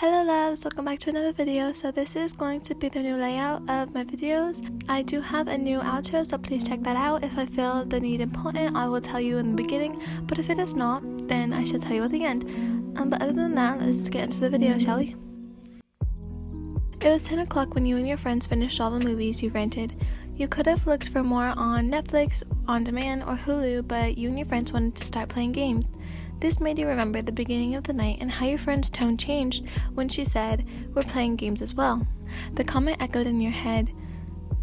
Hello loves, welcome back to another video. So this is going to be the new layout of my videos. I do have a new outro, so please check that out. If I feel the need important, I will tell you in the beginning, but if it is not, then I shall tell you at the end. But other than that, let's get into the video, shall we? It was 10 o'clock when you and your friends finished all the movies you rented. You could have looked for more on Netflix, On Demand, or Hulu, but you and your friends wanted to start playing games. This made you remember the beginning of the night and how your friend's tone changed when she said, "We're playing games as well." The comment echoed in your head.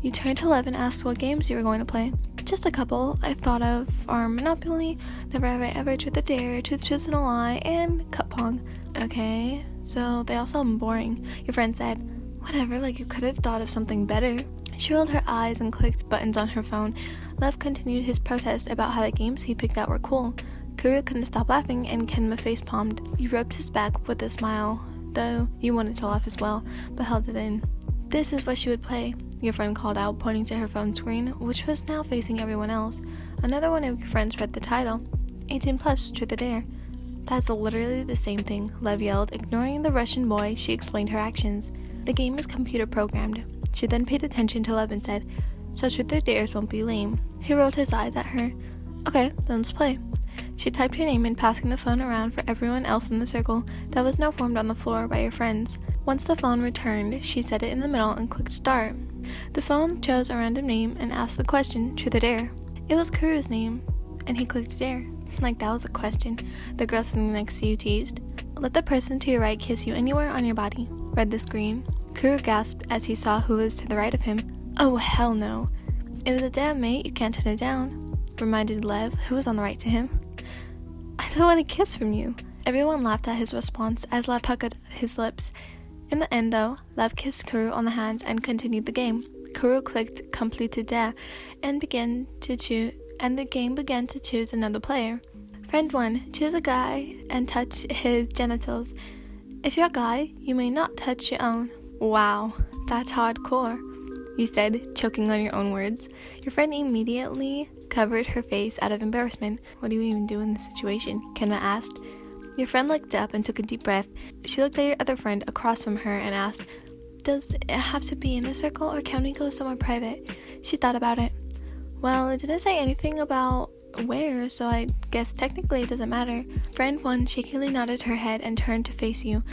You turned to Lev and asked what games you were going to play. "Just a couple I thought of are Monopoly, Never Have I Ever, Truth or Dare, Truth, Truth and a Lie, and Cup Pong." "Okay, so they all sound boring." Your friend said. "Whatever, like you could have thought of something better." She rolled her eyes and clicked buttons on her phone. Lev continued his protest about how the games he picked out were cool. Kuru couldn't stop laughing and Kenma face-palmed. You rubbed his back with a smile, though you wanted to laugh as well, but held it in. "This is what she would play," your friend called out, pointing to her phone screen, which was now facing everyone else. Another one of your friends read the title, 18 plus, Truth or Dare. "That's literally the same thing," Lev yelled. Ignoring the Russian boy, she explained her actions. "The game is computer programmed." She then paid attention to Lev and said, "So Truth or Dares won't be lame." He rolled his eyes at her. "Okay, then let's play." She typed her name in, passing the phone around for everyone else in the circle that was now formed on the floor by your friends. Once the phone returned, she set it in the middle and clicked start. The phone chose a random name and asked the question, "Truth or Dare?" It was Kuru's name, and he clicked dare. Like that was a question. The girl sitting next to you teased. "Let the person to your right kiss you anywhere on your body," read the screen. Kuru gasped as he saw who was to the right of him. "Oh, hell no." "It was a damn mate, you can't turn it down," reminded Lev, who was on the right to him. "I don't want a kiss from you." Everyone laughed at his response as Lev puckered his lips. In the end, though, Lev kissed Kuru on the hand and continued the game. Kuru clicked completed dare and the game began to choose another player. Friend 1, choose a guy and touch his genitals. If you're a guy, you may not touch your own. "Wow, that's hardcore," you said, choking on your own words. Your friend immediately covered her face out of embarrassment. "What do you even do in this situation?" Kenma asked. Your friend looked up and took a deep breath. She looked at your other friend across from her and asked, "Does it have to be in a circle or can we go somewhere private?" She thought about it. "Well, it didn't say anything about where, so I guess technically it doesn't matter." Friend 1 shakily nodded her head and turned to face you.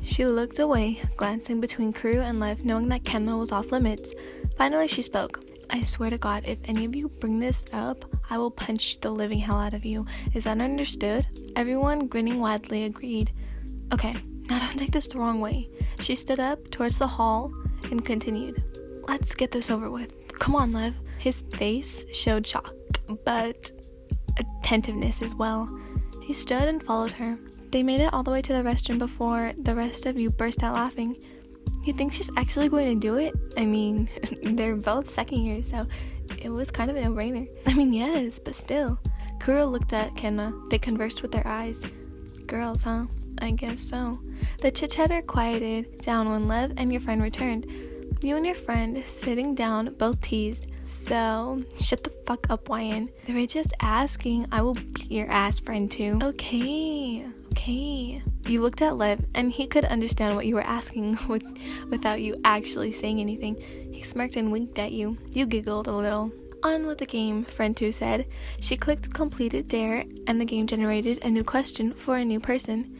She looked away, glancing between Kuru and Lev, knowing that Kenma was off limits. Finally, she spoke. "I swear to God, if any of you bring this up, I will punch the living hell out of you. Is that understood?" Everyone, grinning widely, agreed. "Okay, now don't take this the wrong way." She stood up towards the hall and continued. "Let's get this over with. Come on, Lev." His face showed shock, but attentiveness as well. He stood and followed her. They made it all the way to the restroom before the rest of you burst out laughing. "You think she's actually going to do it? I mean, they're both second years, so it was kind of a no-brainer." "I mean, yes, but still." Kuru looked at Kenma. They conversed with their eyes. "Girls, huh? I guess so." The chit-chatter quieted down when Lev and your friend returned. You and your friend, sitting down, both teased. "So, shut the fuck up, YN. They were just asking. I will beat your ass, friend 2. Okay. You looked at Lev, and he could understand what you were asking without you actually saying anything. He smirked and winked at you. You giggled a little. "On with the game," friend 2 said. She clicked completed dare, and the game generated a new question for a new person.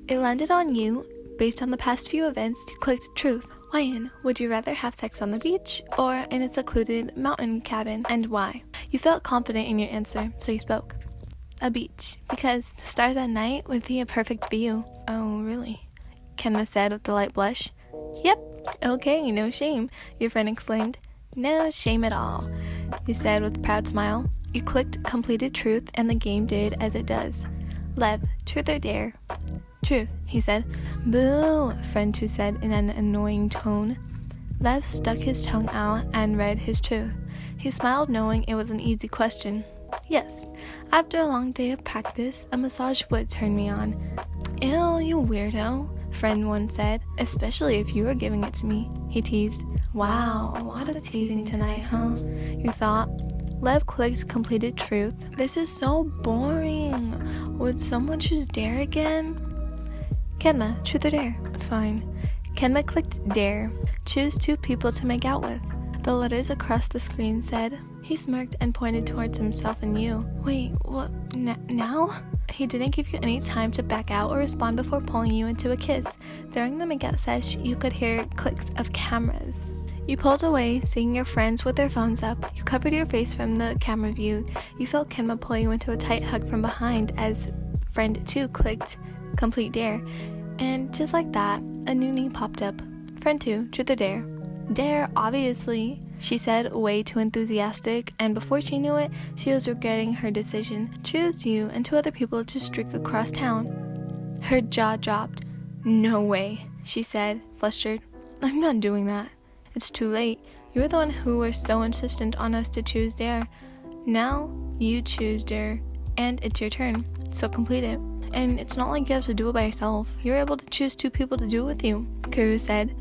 It landed on you. Based on the past few events, you clicked truth. YN, would you rather have sex on the beach or in a secluded mountain cabin, and why? You felt confident in your answer, so you spoke. "A beach, because the stars at night would be a perfect view." "Oh, really?" Kenma said with a light blush. "Yep, okay, no shame," your friend exclaimed. "No shame at all," you said with a proud smile. You clicked completed truth, and the game did as it does. Lev, truth or dare? "Truth," he said. "Boo," friend 2 said in an annoying tone. Lev stuck his tongue out and read his truth. He smiled, knowing it was an easy question. "Yes, after a long day of practice, a massage would turn me on." "Ew, you weirdo," friend 1 said. "Especially if you were giving it to me," he teased. "Wow, a lot of teasing tonight, huh?" you thought. Lev clicked completed truth. "This is so boring. Would someone choose dare again?" Kenma, truth or dare? Fine. Kenma clicked dare. Choose 2 people to make out with. The letters across the screen said. He smirked and pointed towards himself and you. Wait, what? Now? He didn't give you any time to back out or respond before pulling you into a kiss. During the makeout sesh, you could hear clicks of cameras. You pulled away, seeing your friends with their phones up. You covered your face from the camera view. You felt Kenma pull you into a tight hug from behind as friend 2 clicked complete dare. And just like that, a new knee popped up. Friend 2, truth or dare? Dare, obviously, she said, way too enthusiastic, and before she knew it, she was regretting her decision. Choose you and 2 other people to streak across town. Her jaw dropped. No way, she said, flustered. I'm not doing that. It's too late. You were the one who was so insistent on us to choose dare. Now, you choose dare, and it's your turn, so complete it. And it's not like you have to do it by yourself. You're able to choose 2 people to do it with you, Kuru said.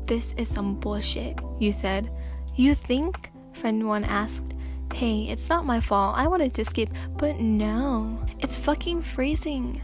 This is some bullshit, you said. You think? Friend 1 asked. Hey, it's not my fault. I wanted to skip, but no. It's fucking freezing.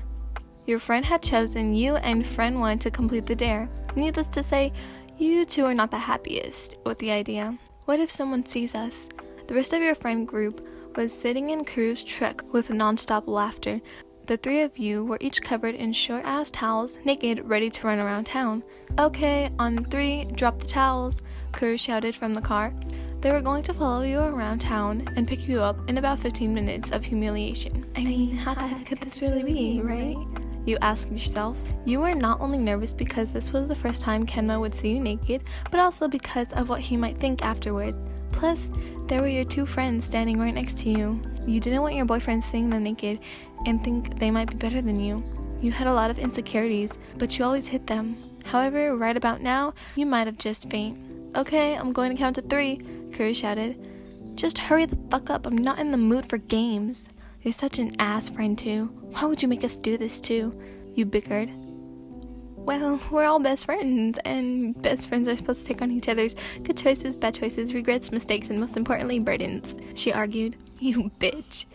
Your friend had chosen you and friend 1 to complete the dare. Needless to say, you 2 are not the happiest with the idea. What if someone sees us? The rest of your friend group was sitting in Kuru's truck with non-stop laughter. The 3 of you were each covered in short-ass towels, naked, ready to run around town. Okay, on 3, drop the towels, Kuru shouted from the car. They were going to follow you around town and pick you up in about 15 minutes of humiliation. I mean, how bad could this really be, right? You asked yourself. You were not only nervous because this was the first time Kenma would see you naked, but also because of what he might think afterward. Plus, there were your 2 friends standing right next to you. You didn't want your boyfriend seeing them naked and think they might be better than you. You had a lot of insecurities, but you always hid them. However, right about now, you might have just faint. Okay, I'm going to count to 3, Kuru shouted. Just hurry the fuck up, I'm not in the mood for games. You're such an ass, friend 2. Why would you make us do this too? You bickered. Well, we're all best friends, and best friends are supposed to take on each other's good choices, bad choices, regrets, mistakes, and most importantly, burdens, she argued. You bitch,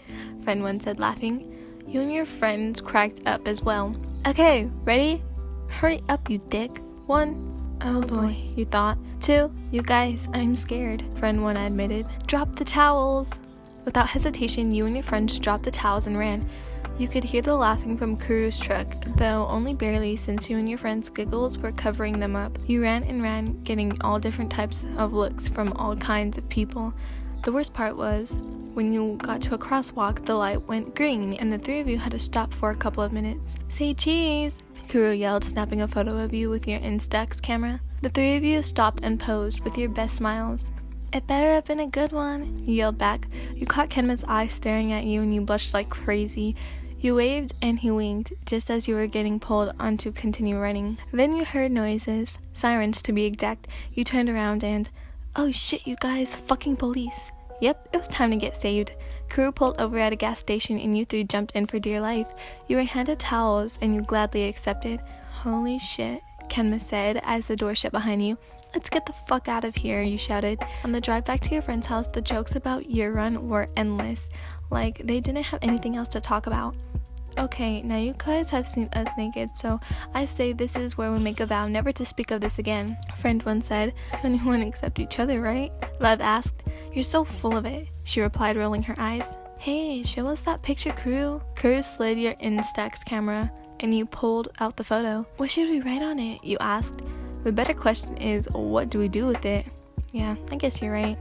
friend 1 said, laughing. You and your friends cracked up as well. Okay, ready? Hurry up, you dick. 1, oh boy, you thought. 2, you guys, I'm scared, friend 1 admitted. Drop the towels. Without hesitation, you and your friends dropped the towels and ran. You could hear the laughing from Kuru's truck, though only barely since you and your friends' giggles were covering them up. You ran and ran, getting all different types of looks from all kinds of people. The worst part was, when you got to a crosswalk, the light went green, and the 3 of you had to stop for a couple of minutes. Say cheese! Kuru yelled, snapping a photo of you with your Instax camera. The 3 of you stopped and posed with your best smiles. It better have been a good one, you yelled back. You caught Kenma's eye staring at you and you blushed like crazy. You waved and he winked, just as you were getting pulled on to continue running. Then you heard noises, sirens to be exact. You turned around and, oh shit, you guys, fucking police. Yep, it was time to get saved. Kuru pulled over at a gas station and you 3 jumped in for dear life. You were handed towels and you gladly accepted. Holy shit, Kenma said as the door shut behind you. Let's get the fuck out of here, you shouted. On the drive back to your friend's house, the jokes about your run were endless. Like, they didn't have anything else to talk about. Okay, now you guys have seen us naked, so I say this is where we make a vow never to speak of this again, friend 1 said. To anyone except each other, right? Love asked. You're so full of it, she replied, rolling her eyes. Hey, show us that picture, Kuru. Kuru slid your Instax camera, and you pulled out the photo. What should we write on it? You asked. The better question is, what do we do with it? Yeah, I guess you're right.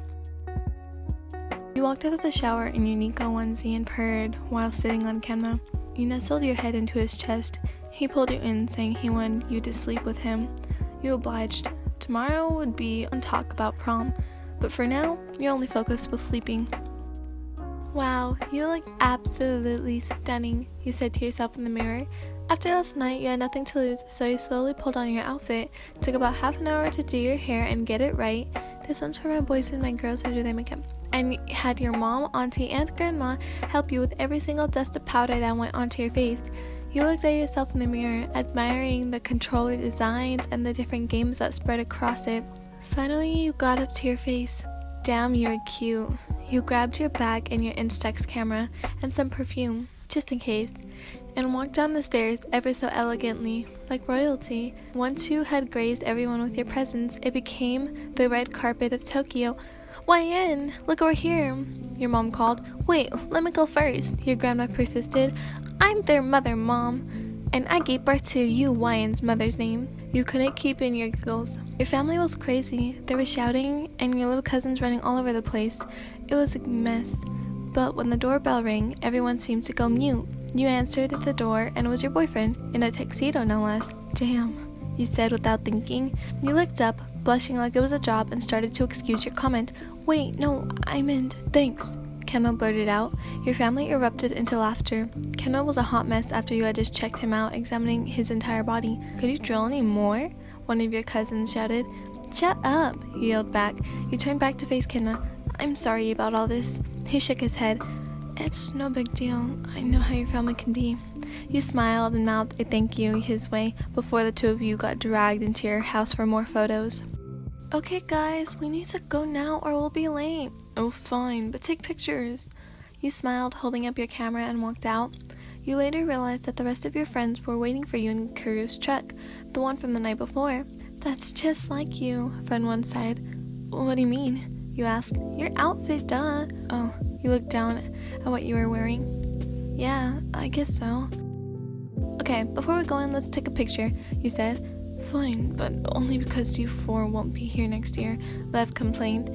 You walked out of the shower in your Nico onesie and purred while sitting on Kenma. You nestled your head into his chest. He pulled you in, saying he wanted you to sleep with him. You obliged. Tomorrow would be on talk about prom, but for now, your only focus was sleeping. Wow, you look absolutely stunning, you said to yourself in the mirror. After last night, you had nothing to lose, so you slowly pulled on your outfit. It took about half an hour to do your hair and get it right. This one's for my boys and my girls who do their makeup. And had your mom, auntie, and grandma help you with every single dust of powder that went onto your face. You looked at yourself in the mirror, admiring the controller designs and the different games that spread across it. Finally, you got up to your face. Damn, you're cute. You grabbed your bag and your Instax camera and some perfume, just in case. and walked down the stairs ever so elegantly, like royalty. Once you had grazed everyone with your presence, it became the red carpet of Tokyo. "Why look over here," your mom called. "Wait, let me go first," your grandma persisted. "I'm their mother, Mom, and I gave birth to you, Wyan's mother's name." You couldn't keep in your giggles. Your family was crazy. They were shouting, and your little cousins running all over the place. It was a mess. But when the doorbell rang, everyone seemed to go mute. You answered the door, and it was your boyfriend, in a tuxedo no less. "Damn," you said without thinking. You looked up, blushing like it was a job, and started to excuse your comment. "Wait, no, I meant thanks," Kenma blurted out. Your family erupted into laughter. Kenma was a hot mess after you had just checked him out, examining his entire body. "Could you drill any more?" one of your cousins shouted. "Shut up," he yelled back. You turned back to face Kenma. "I'm sorry about all this." He shook his head. "It's no big deal. I know how your family can be." You smiled and mouthed a thank you his way before the two of you got dragged into your house for more photos. "Okay guys, we need to go now or we'll be late." "Oh fine, but take pictures." You smiled, holding up your camera, and walked out. You later realized that the rest of your friends were waiting for you in Kuru's truck, the one from the night before. "That's just like you," friend one sighed. "What do you mean?" you asked. "Your outfit, duh." "Oh," you looked down at what you were wearing. "Yeah, I guess so." "Okay, before we go in, let's take a picture," you said. "Fine, but only because you four won't be here next year," Lev complained.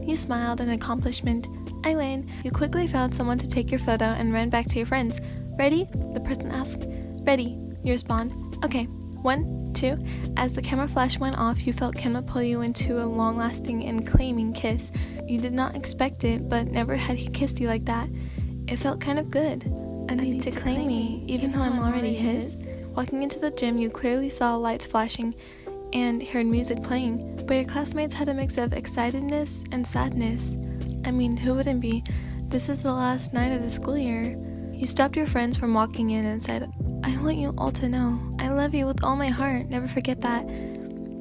You smiled in accomplishment. "I win." You quickly found someone to take your photo and ran back to your friends. "Ready?" the person asked. "Ready," you respond. "Okay, 1, 2. As the camera flash went off, you felt Kenma pull you into a long-lasting and claiming kiss. You did not expect it, but never had he kissed you like that. It felt kind of good. I need to claim me, even though I'm already his. Walking into the gym, you clearly saw lights flashing and heard music playing, but your classmates had a mix of excitedness and sadness. I mean, who wouldn't be? This is the last night of the school year. You stopped your friends from walking in and said, "I want you all to know, I love you with all my heart, never forget that."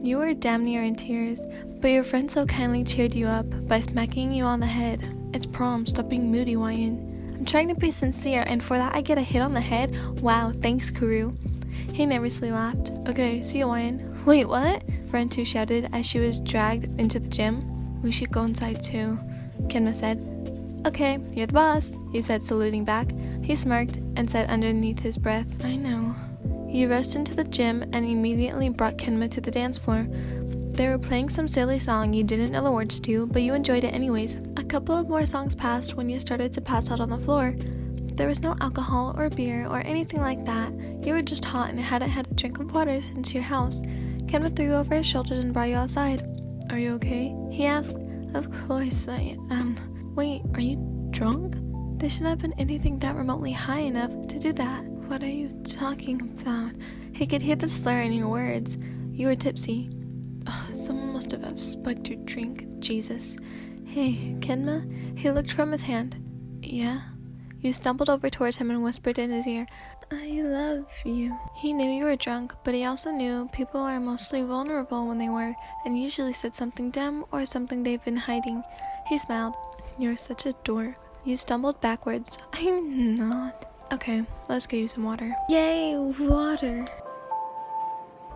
You were damn near in tears, but your friends so kindly cheered you up by smacking you on the head. "It's prom, stop being moody, Wyan." "I'm trying to be sincere, and for that I get a hit on the head? Wow, thanks, Kuru." He nervously laughed. "Okay, see you, Wyan." "Wait, what?" friend 2 shouted as she was dragged into the gym. "We should go inside too," Kenma said. "Okay, you're the boss," he said, saluting back. He smirked and said underneath his breath, "I know." You rushed into the gym and immediately brought Kenma to the dance floor. They were playing some silly song you didn't know the words to, but you enjoyed it anyways. A couple of more songs passed when you started to pass out on the floor. There was no alcohol or beer or anything like that. You were just hot and hadn't had a drink of water since your house. Kenma threw you over his shoulders and brought you outside. "Are you okay?" he asked. "Of course I am." "Wait, are you drunk?" There should not have been anything that remotely high enough to do that. "What are you talking about?" He could hear the slur in your words. You were tipsy. Someone must have spiked your drink. Jesus. "Hey, Kenma?" He looked from his hand. "Yeah?" You stumbled over towards him and whispered in his ear, "I love you." He knew you were drunk, but he also knew people are mostly vulnerable when they were, and usually said something dumb or something they've been hiding. He smiled. "You're such a dork." You stumbled backwards. "I'm not." "Okay, let's get you some water." "Yay, water."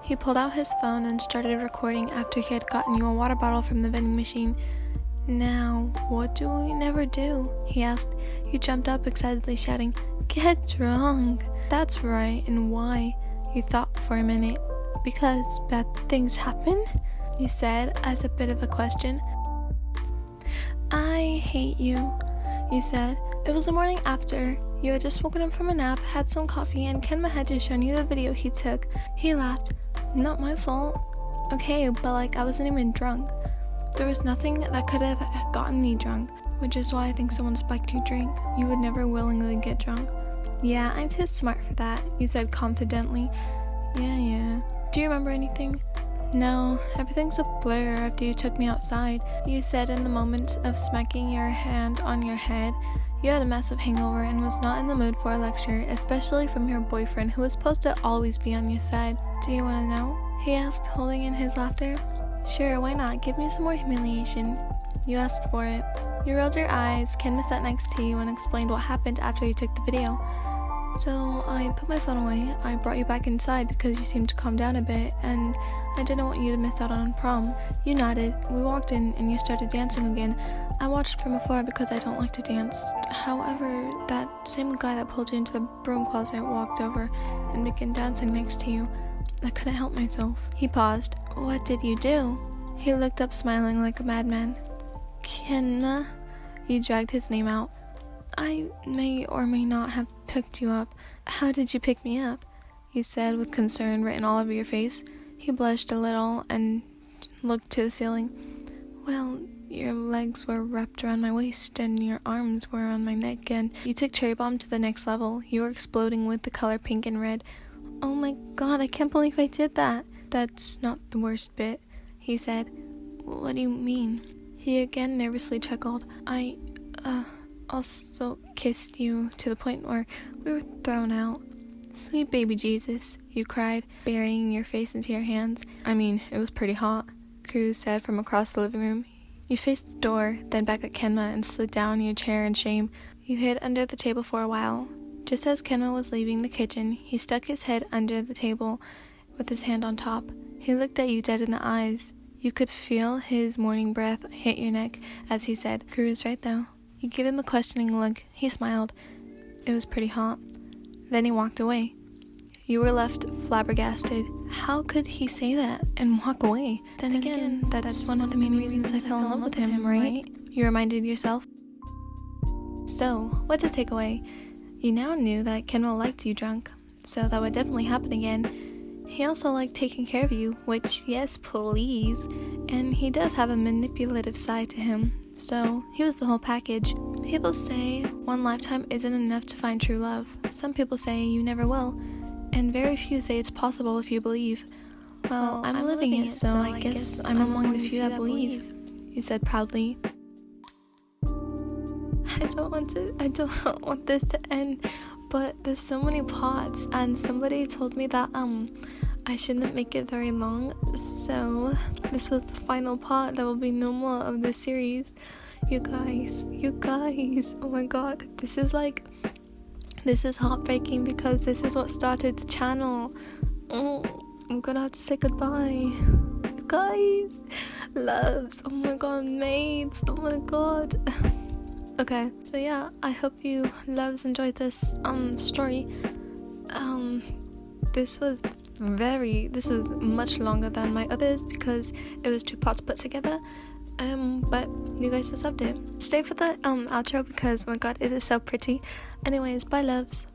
He pulled out his phone and started recording after he had gotten you a water bottle from the vending machine. "Now, what do we never do?" he asked. You jumped up excitedly, shouting, "Get drunk." "That's right, and why?" You thought for a minute. "Because bad things happen?" you said as a bit of a question. "I hate you," you said. It was the morning after. You had just woken up from a nap, had some coffee, and Kenma had just shown you the video he took. He laughed. "Not my fault." "Okay, but I wasn't even drunk." "There was nothing that could have gotten me drunk, which is why I think someone spiked your drink. You would never willingly get drunk." "Yeah, I'm too smart for that," you said confidently. Yeah. "Do you remember anything?" "No, everything's a blur after you took me outside," you said in the moment of smacking your hand on your head. You had a massive hangover and was not in the mood for a lecture, especially from your boyfriend, who was supposed to always be on your side. "Do you want to know?" he asked, holding in his laughter. "Sure, why not? Give me some more humiliation." You asked for it. You rolled your eyes. Kenma sat next to you and explained what happened after you took the video. So I put my phone away. I brought you back inside because you seemed to calm down a bit, and I didn't want you to miss out on prom. You nodded. We walked in and you started dancing again. I watched from afar because I don't like to dance. However, that same guy that pulled you into the broom closet walked over and began dancing next to you. I couldn't help myself. He paused. What did you do? He looked up smiling like a madman. Kenma? He dragged his name out. I may or may not have picked you up. How did you pick me up? You said with concern written all over your face. He blushed a little and looked to the ceiling. Well, your legs were wrapped around my waist and your arms were on my neck, and you took Cherry Bomb to the next level. You were exploding with the color pink and red. Oh my god, I can't believe I did that. That's not the worst bit, he said. What do you mean? He again nervously chuckled. I also kissed you to the point where we were thrown out. Sweet baby Jesus, you cried, burying your face into your hands. I mean, it was pretty hot, Cruz said from across the living room. You faced the door, then back at Kenma and slid down in your chair in shame. You hid under the table for a while. Just as Kenma was leaving the kitchen, he stuck his head under the table with his hand on top. He looked at you dead in the eyes. You could feel his morning breath hit your neck as he said, Cruz right though. You gave him a questioning look. He smiled. It was pretty hot. Then he walked away. You were left flabbergasted. How could he say that and walk away? Then again, that's one of the main reasons I fell in love with him, right? You reminded yourself. So, what to take away? You now knew that Kenma liked you drunk, so that would definitely happen again. He also liked taking care of you, which, yes, please. And he does have a manipulative side to him, so he was the whole package. People say one lifetime isn't enough to find true love. Some people say you never will, and very few say it's possible if you believe. Well, I'm living it, so I guess I'm among the few that believe, he said proudly. I don't want this to end, but there's so many parts, and somebody told me that I shouldn't make it very long, so this was the final part. There will be no more of this series. You guys, oh my god, this is heartbreaking because this is what started the channel. I'm gonna have to say goodbye. You guys, loves, oh my god, mates, oh my god. Okay, so yeah, I hope you loves enjoyed this story. This was much longer than my others because it was 2 parts put together. But you guys deserved it. Stay for the outro because oh my god, it is so pretty. Anyways, bye loves.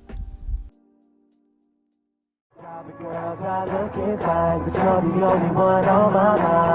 All the girls are looking fine, but you're the only one on my mind.